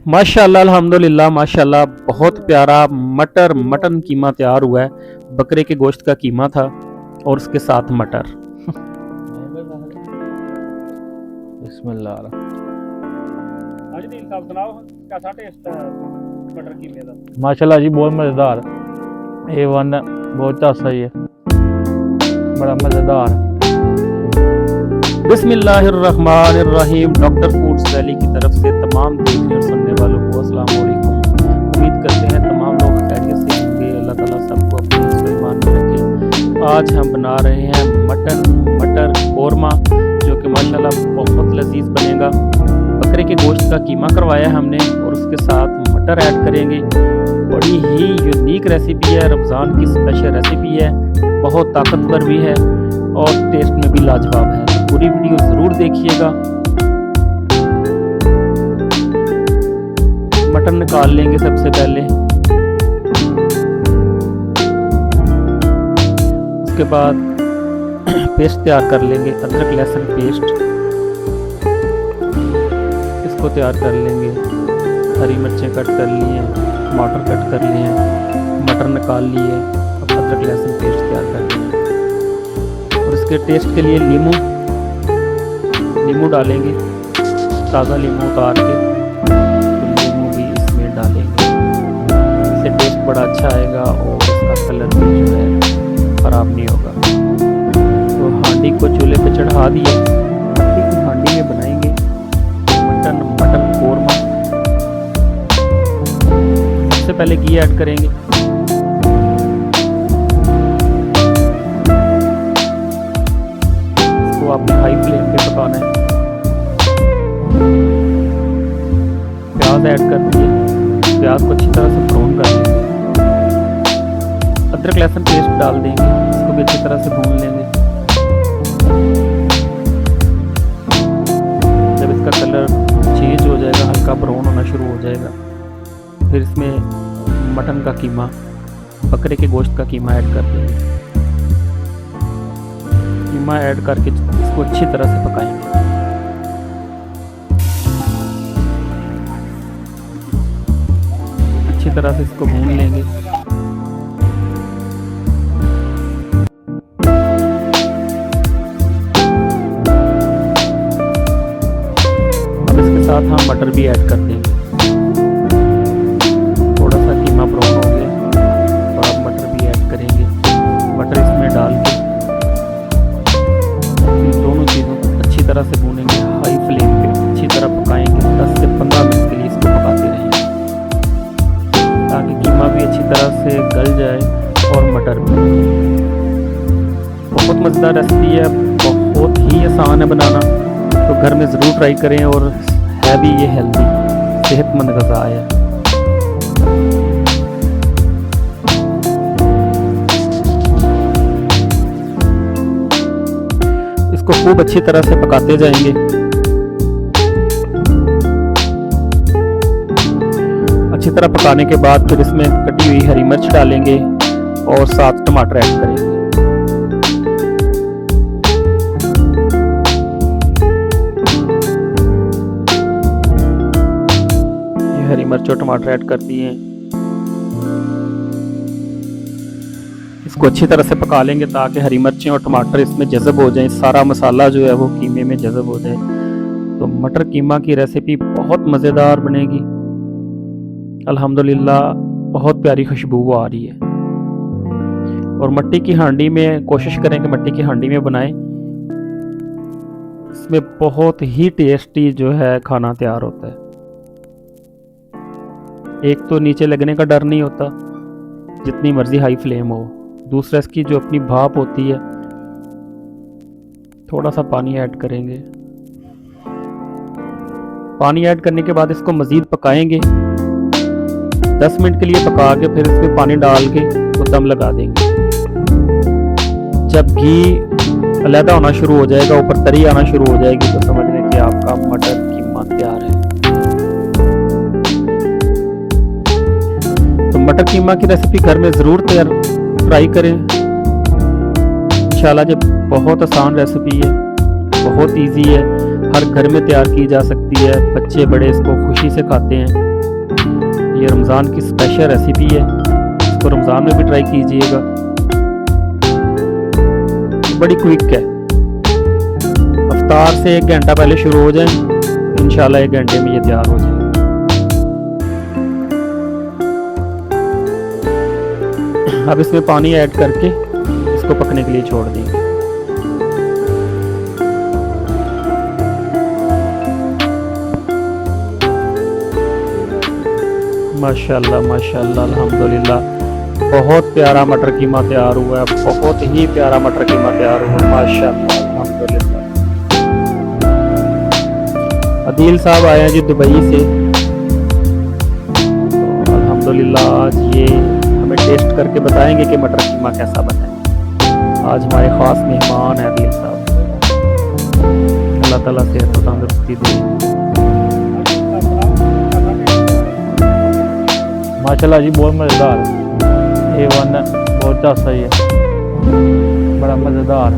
माशाल्लाह अल्हम्दुलिल्लाह माशाल्लाह, बहुत प्यारा मटन कीमा तैयार हुआ है। बकरे के गोश्त का कीमा था और उसके साथ मटर। बिस्मिल्लाह। माशाल्लाह जी बहुत मज़ेदार, A1 बहुत सही है, बड़ा मज़ेदार। बिस्मिल्लाहिर्रहमानिर्रहीम। डॉक्टर फूड्स वैली की तरफ से तमाम देखने और सुनने वालों को अस्सलाम वालेकुम। उम्मीद करते हैं तमाम लोग खैरियत से होंगे। अल्लाह ताला सबको अपने ईमान में रखे। आज हम बना रहे हैं मटर कोरमा, जो कि माशाल्लाह बहुत लजीज बनेगा। बकरे के गोश्त का कीमा करवाया है हमने और उसके साथ मटर ऐड करेंगे। बड़ी ही यूनिक रेसिपी है, रमज़ान की स्पेशल रेसिपी है, बहुत ताकतवर भी है और टेस्ट में भी लाजवाब है। पूरी वीडियो ज़रूर देखिएगा। मटन निकाल लेंगे सबसे पहले, उसके बाद पेस्ट तैयार कर लेंगे, अदरक लहसुन पेस्ट, इसको तैयार कर लेंगे। हरी मिर्चें कट कर ली हैं, टमाटर कट कर लिए हैं, मटर निकाल लिए। अब अदरक लहसुन पेस्ट तैयार कर लेंगे और इसके टेस्ट के लिए नींबू डालेंगे, ताज़ा नींबू उतार के तो नींबू भी इसमें डालेंगे। इससे टेस्ट बड़ा अच्छा आएगा और इसका कलर भी जो है ख़राब नहीं होगा। तो हांडी को चूल्हे पे चढ़ा दिया, मट्टी की हांडी में बनाएंगे मटन कोरमा। सबसे पहले घी ऐड करेंगे, इसको आपने हाई फ्लेम पे पकाना है। प्याज ऐड कर दिए, प्याज को अच्छी तरह से ब्राउन कर लेंगे। अदरक लहसुन पेस्ट डाल देंगे, इसको भी अच्छी तरह से भून लेंगे। जब इसका कलर चेंज हो जाएगा, हल्का ब्राउन होना शुरू हो जाएगा, फिर इसमें मटन का कीमा, बकरे के गोश्त का कीमा ऐड कर देंगे। कीमा ऐड करके इसको अच्छी तरह से पकाएंगे। अच्छी तरह से इसको भून लेंगे। अब इसके साथ हम मटर भी ऐड कर देंगे। थोड़ा सा कीमा ब्राउन हो गया तो आप मटर भी ऐड करेंगे। मटर इसमें डाल के इन दोनों चीज़ों को अच्छी तरह से भूनेंगे। हाई फ्लेम पे अच्छी तरह पकाएंगे। 10 से 15 मिनट के लिए इसको पकाते रहेंगे ताकि कीमा भी अच्छी तरह से गल जाए और मटर भी। बहुत मज़ेदार रेसिपी है, बहुत ही आसान है बनाना, तो घर में ज़रूर ट्राई करें। और है भी ये हेल्दी, सेहतमंद ग़िज़ा है। इसको खूब अच्छी तरह से पकाते जाएंगे। अच्छी तरह पकाने के बाद फिर इसमें कटी हुई हरी मिर्च डालेंगे और साथ टमाटर ऐड करेंगे। ये हरी मिर्च और टमाटर ऐड कर दिए हैं। इसको अच्छी तरह से पका लेंगे ताकि हरी मिर्चें और टमाटर इसमें जज़ब हो जाएं, सारा मसाला जो है वो कीमे में जज़ब हो जाए। तो मटर कीमा की रेसिपी बहुत मज़ेदार बनेगी। अल्हम्दुलिल्लाह बहुत प्यारी खुशबू आ रही है। और मट्टी की हांडी में कोशिश करें कि मट्टी की हांडी में बनाएं, इसमें बहुत ही टेस्टी जो है खाना तैयार होता है। एक तो नीचे लगने का डर नहीं होता जितनी मर्जी हाई फ्लेम हो, दूसरा इसकी जो अपनी भाप होती है। थोड़ा सा पानी ऐड करेंगे। पानी ऐड करने के बाद इसको मज़ीद पकाएंगे। 10 मिनट के लिए पका के फिर इसमें पानी डाल के तो दम लगा देंगे। जब घी अलहदा होना शुरू हो जाएगा, ऊपर तरी आना शुरू हो जाएगी, तो समझ लें कि आपका मटर कीमा तैयार है। तो मटर कीमा की रेसिपी घर में ज़रूर ट्राई करें। इंशाल्लाह, जब बहुत आसान रेसिपी है, बहुत इजी है, हर घर में तैयार की जा सकती है। बच्चे बड़े इसको खुशी से खाते हैं। ये रमज़ान की स्पेशल रेसिपी है, इसको रमज़ान में भी ट्राई कीजिएगा। बड़ी क्विक है, इफ्तार से 1 घंटा पहले शुरू हो जाए, इंशाल्लाह 1 घंटे में ये तैयार हो जाए। अब इसमें पानी ऐड करके इसको पकने के लिए छोड़ देंगे। माशाल्लाह माशाल्लाह अल्हम्दुलिल्लाह बहुत प्यारा मटर कीमा तैयार हुआ है, बहुत ही प्यारा मटर कीमा तैयार हुआ है माशाल्लाह अल्हम्दुलिल्लाह। अदील साहब आए हैं जी दुबई से, तो अल्हम्दुलिल्लाह आज ये हमें टेस्ट करके बताएंगे कि मटर कीमा कैसा बना है। आज हमारे ख़ास मेहमान हैं अदील साहब, अल्लाह ताला सेहत और तंदुरुस्ती दे। माशाल्लाह जी बहुत मज़ेदार, A1 बहुत अच्छा ही है, बड़ा मज़ेदार।